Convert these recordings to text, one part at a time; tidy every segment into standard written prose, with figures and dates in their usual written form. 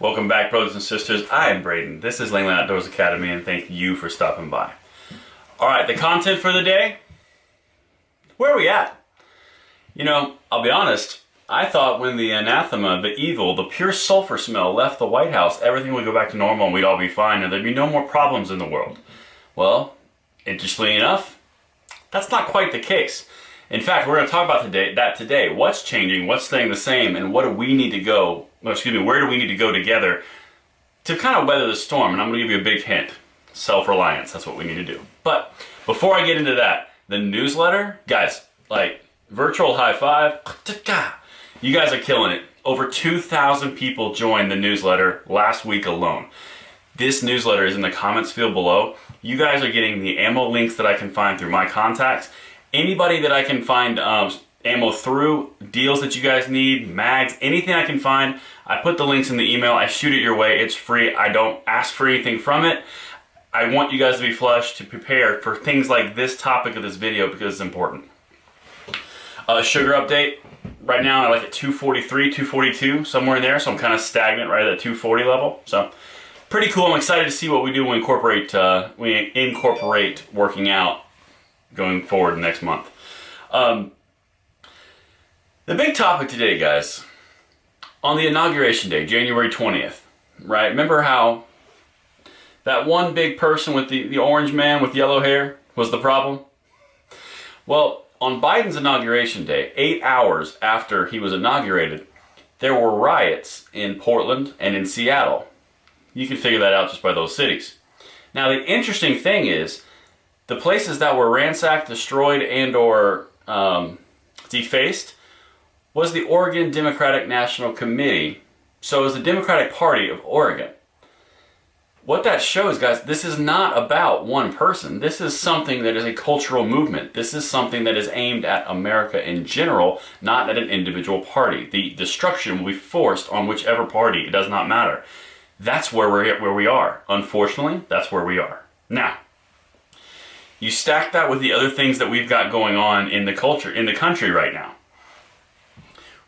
Welcome back, brothers and sisters. I am Braden. This is Langland Outdoors Academy, and thank you for stopping by. Alright, the content for the day. Where are we at? You know, I'll be honest, I thought when the anathema, the evil, the pure sulfur smell left the White House, everything would go back to normal and we'd all be fine and there'd be no more problems in the world. Well, interestingly enough, that's not quite the case. In fact, we're going to talk about that today. What's changing, what's staying the same, and what do we need to go, where do we need to go together to kind of weather the storm? And I'm going to give you a big hint. Self-reliance, that's what we need to do. But before I get into that, the newsletter, guys, like virtual high five, you guys are killing it. Over 2,000 people joined the newsletter last week alone. This newsletter is in the comments field below. You guys are getting the ammo links that I can find through my contacts. Anybody that I can find ammo through, deals that you guys need, mags, anything I can find, I put the links in the email. I shoot it your way. It's free. I don't ask for anything from it. I want you guys to be flushed, to prepare for things like this topic of this video because it's important. Sugar update. Right now I'm like at 243, 242, somewhere in there. So I'm kind of stagnant right at that 240 level. So pretty cool. I'm excited to see what we do when we incorporate working out going forward next month. The big topic today, guys, on the inauguration day, January 20th, right? Remember how that one big person with the orange man with yellow hair was the problem? Well, on Biden's inauguration day, 8 hours after he was inaugurated, there were riots in Portland and in Seattle. You can figure that out just by those cities. Now, the interesting thing is, the places that were ransacked, destroyed, and or defaced was the Oregon Democratic National Committee. So it was the Democratic Party of Oregon. What that shows, guys, this is not about one person. This is something that is a cultural movement. This is something that is aimed at America in general, not at an individual party. The destruction will be forced on whichever party. It does not matter. That's where we are. Unfortunately, that's where we are. Now, you stack that with the other things that we've got going on in the country right now.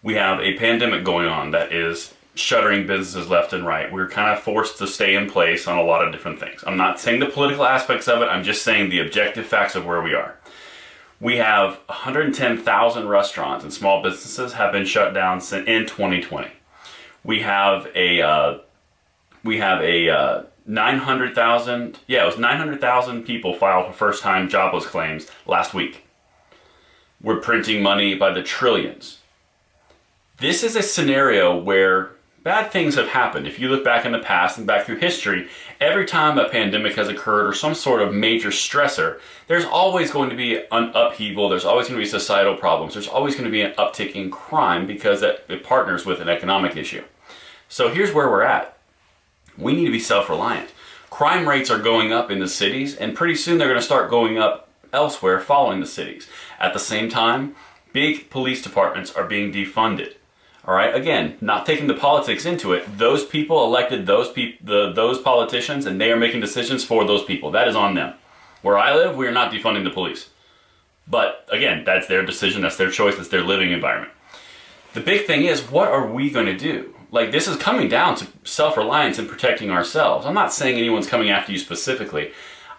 We have a pandemic going on that is shuttering businesses left and right. We're kind of forced to stay in place on a lot of different things. I'm not saying the political aspects of it, I'm just saying the objective facts of where we are. We have 110,000 restaurants and small businesses have been shut down in 2020. We have a 900,000, it was 900,000 people filed for first-time jobless claims last week. We're printing money by the trillions. This is a scenario where bad things have happened. If you look back in the past and back through history, every time a pandemic has occurred or some sort of major stressor, there's always going to be an upheaval, there's always going to be societal problems, there's always going to be an uptick in crime because it partners with an economic issue. So here's where we're at. We need to be self-reliant. Crime rates are going up in the cities, and pretty soon they're going to start going up elsewhere following the cities. At the same time, big police departments are being defunded. All right, again, not taking the politics into it. Those people elected those politicians, and they are making decisions for those people. That is on them. Where I live, we are not defunding the police. But again, that's their decision, that's their choice, that's their living environment. The big thing is, what are we going to do? Like, this is coming down to self-reliance and protecting ourselves. I'm not saying anyone's coming after you specifically.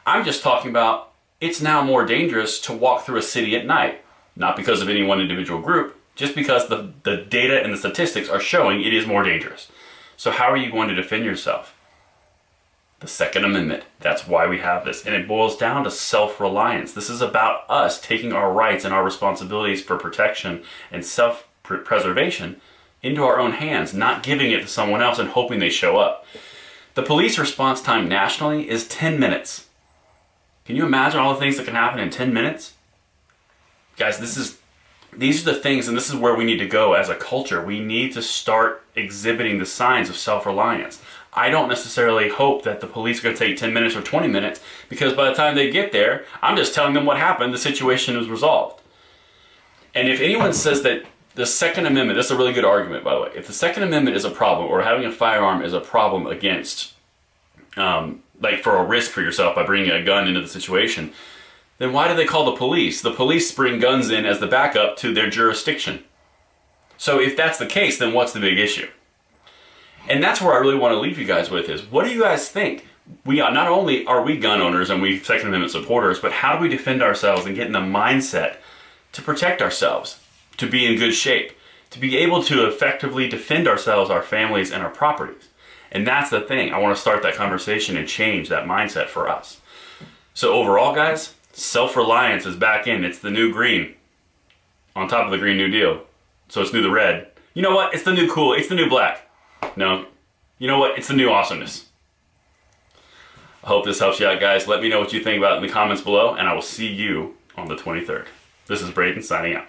I'm just talking about it's now more dangerous to walk through a city at night. Not because of any one individual group, just because the data and the statistics are showing it is more dangerous. So how are you going to defend yourself? The Second Amendment. That's why we have this. And it boils down to self-reliance. This is about us taking our rights and our responsibilities for protection and self-preservation into our own hands, not giving it to someone else and hoping they show up. The police response time nationally is 10 minutes. Can you imagine all the things that can happen in 10 minutes? Guys, these are the things, and this is where we need to go as a culture. We need to start exhibiting the signs of self-reliance. I don't necessarily hope that the police are going to take 10 minutes or 20 minutes, because by the time they get there, I'm just telling them what happened, the situation is resolved. And if anyone says that the Second Amendment, this is a really good argument, by the way. If the Second Amendment is a problem, or having a firearm is a problem against, like for a risk for yourself by bringing a gun into the situation, then why do they call the police? The police bring guns in as the backup to their jurisdiction. So if that's the case, then what's the big issue? And that's where I really want to leave you guys with is, what do you guys think? We are, not only are we gun owners and we Second Amendment supporters, but how do we defend ourselves and get in the mindset to protect ourselves, to be in good shape, to be able to effectively defend ourselves, our families, and our properties? And that's the thing. I want to start that conversation and change that mindset for us. So overall, guys, self-reliance is back in. It's the new green on top of the Green New Deal. So it's new the red. You know what? It's the new cool. It's the new black. No. You know what? It's the new awesomeness. I hope this helps you out, guys. Let me know what you think about it in the comments below, and I will see you on the 23rd. This is Braden signing out.